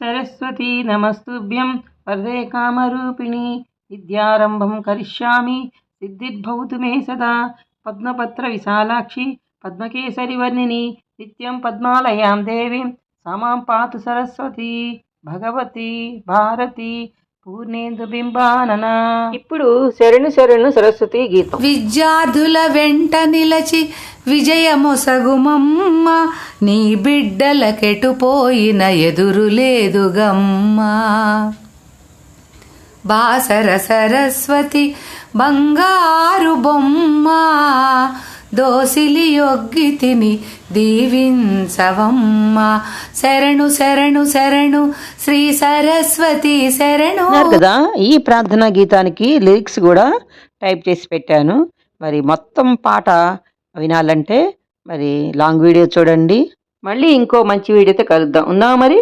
సరస్వతీ నమస్తుభ్యం వరదే కామరూపిణి విద్యారంభం కరిష్యామి సిద్ధిర్భవతు మే సదా పద్మపత్ర విశాలాక్షి పద్మకేసరి వర్ణిని నిత్యం పద్మాలయాం దేవీం సమాం పాతు సరస్వతి భగవతి భారతి పూర్ణేందు బింబానన. ఇప్పుడు శరణు శరణు సరస్వతి గీతం. విద్యార్థుల వెంట నిలచి విజయమొసగుమమ్మ, నీ బిడ్డలకెటుపోయిన ఎదురు లేదు గమ్మా. బాసర సరస్వతి బంగారు బొమ్మ, దోసిలి యొగ్గితిని దీవించవమ్మ. శరణు శరణు శరణు శ్రీ సరస్వతి శరణు. కదా, ఈ ప్రార్థనా గీతానికి లిరిక్స్ కూడా టైప్ చేసి పెట్టాను. మరి మొత్తం పాట వినాలంటే మరి లాంగ్ వీడియో చూడండి. మళ్ళీ ఇంకో మంచి వీడియోతో కలుద్దాం. ఉందా మరి.